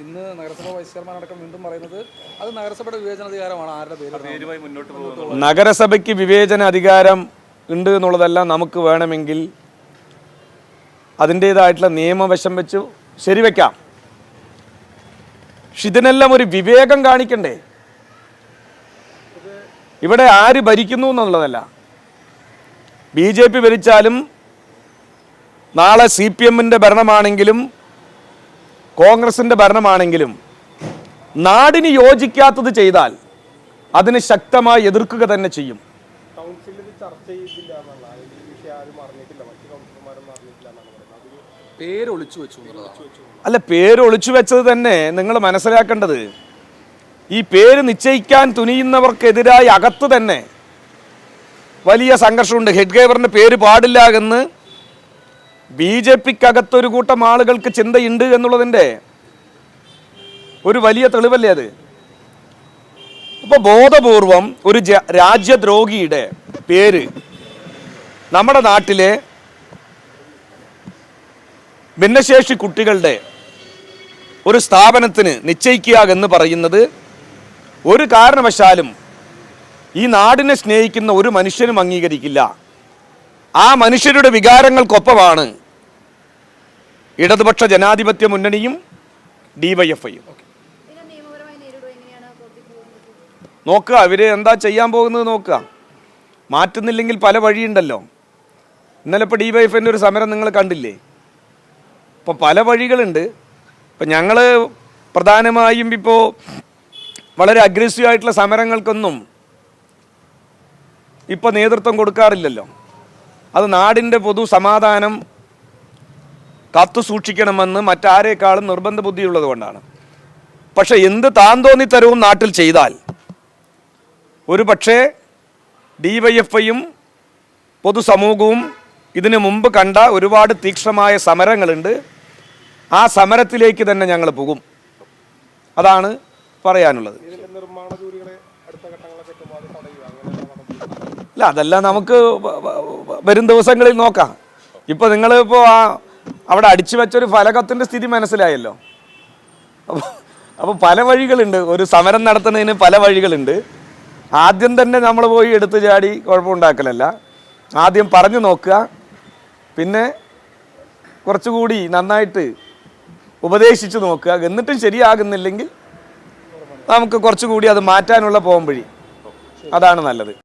ഇന്ന് നഗരസഭ vice chairman അടക്കം വീണ്ടും പറയുന്നത് അത് നഗരസഭയുടെ വിവേചനാധികാരമാണ്. ആരുടെ പേരുമായി മുന്നോട്ട് പോകുന്നത്? നഗരസഭയ്ക്ക് വിവേചന അധികാരം ഉണ്ട് എന്നുള്ളതെല്ലാം നമുക്ക് വേണമെങ്കിൽ അതിൻ്റേതായിട്ടുള്ള നിയമവശം വെച്ച് ശരിവെക്കാം. പക്ഷെ ഇതിനെല്ലാം ഒരു വിവേകം കാണിക്കണ്ടേ? ഇവിടെ ആര് ഭരിക്കുന്നു എന്നുള്ളതല്ല. BJP ഭരിച്ചാലും നാളെ CPM-ൻ്റെ ഭരണമാണെങ്കിലും കോൺഗ്രസിൻ്റെ ഭരണമാണെങ്കിലും നാടിന് യോജിക്കാത്തത് ചെയ്താൽ അതിന് ശക്തമായി എതിർക്കുക തന്നെ ചെയ്യും. അല്ല, പേര് ഒളിച്ചു വെച്ചത് തന്നെ നിങ്ങൾ മനസ്സിലാക്കേണ്ടത്. ഈ പേര് നിശ്ചയിക്കാൻ തുനിയുന്നവർക്കെതിരായി അകത്ത് തന്നെ വലിയ സംഘർഷമുണ്ട്. ഹെഡ് ഗേവറിൻ്റെ പേര് പാടില്ല എന്ന് BJP-ക്കകത്തൊരു കൂട്ടം ആളുകൾക്ക് ചിന്തയുണ്ട് എന്നുള്ളതിൻ്റെ ഒരു വലിയ തെളിവല്ലേ അത്? ഇപ്പോൾ ബോധപൂർവം ഒരു രാജ്യദ്രോഹിയുടെ പേര് നമ്മുടെ നാട്ടിലെ ഭിന്നശേഷി കുട്ടികളുടെ ഒരു സ്ഥാപനത്തിന് നിശ്ചയിക്കുക എന്ന് പറയുന്നത് ഒരു കാരണവശാലും ഈ നാടിനെ സ്നേഹിക്കുന്ന ഒരു മനുഷ്യനും അംഗീകരിക്കില്ല. ആ മനുഷ്യരുടെ വികാരങ്ങൾക്കൊപ്പമാണ് ഇടതുപക്ഷ ജനാധിപത്യ മുന്നണിയും DYFI-യും. നോക്കുക, അവര് എന്താ ചെയ്യാൻ പോകുന്നത് നോക്കുക. മാറ്റുന്നില്ലെങ്കിൽ പല വഴിയുണ്ടല്ലോ. ഇന്നലെ ഇപ്പോൾ DYFI-ൻ്റെ ഒരു സമരം നിങ്ങൾ കണ്ടില്ലേ? ഇപ്പോൾ പല വഴികളുണ്ട്. ഇപ്പം ഞങ്ങൾ പ്രധാനമായും ഇപ്പോൾ വളരെ അഗ്രസീവായിട്ടുള്ള സമരങ്ങൾക്കൊന്നും ഇപ്പോൾ നേതൃത്വം കൊടുക്കാറില്ലല്ലോ. അത് നാടിൻ്റെ പൊതു സമാധാനം കാത്തു സൂക്ഷിക്കണമെന്ന് മറ്റാരേക്കാളും നിർബന്ധ ബുദ്ധിയുള്ളത് കൊണ്ടാണ്. പക്ഷെ എന്ത് താന്തോന്നിത്തരവും നാട്ടിൽ ചെയ്താൽ ഒരു പക്ഷേ DYFI-യും പൊതുസമൂഹവും ഇതിനു മുമ്പ് കണ്ട ഒരുപാട് തീക്ഷ്ണമായ സമരങ്ങളുണ്ട്. ആ സമരത്തിലേക്ക് തന്നെ ഞങ്ങൾ പോകും. അതാണ് പറയാനുള്ളത്. അല്ല, അതെല്ലാം നമുക്ക് വരും ദിവസങ്ങളിൽ നോക്കാം. ഇപ്പോൾ നിങ്ങളിപ്പോൾ അവിടെ അടിച്ചു വെച്ചൊരു ഫലകത്തിൻ്റെ സ്ഥിതി മനസ്സിലായല്ലോ. അപ്പോൾ പല വഴികളുണ്ട്. ഒരു സമരം നടത്തുന്നതിന് പല വഴികളുണ്ട്. ആദ്യം തന്നെ നമ്മൾ പോയി എടുത്തു ചാടി കുഴപ്പമുണ്ടാക്കലല്ല. ആദ്യം പറഞ്ഞു നോക്കുക, പിന്നെ കുറച്ചുകൂടി നന്നായിട്ട് ഉപദേശിച്ച് നോക്കുക. എന്നിട്ടും ശരിയാകുന്നില്ലെങ്കിൽ നമുക്ക് കുറച്ചുകൂടി അത് മാറ്റാനുള്ള പോകും വഴി. അതാണ് നല്ലത്.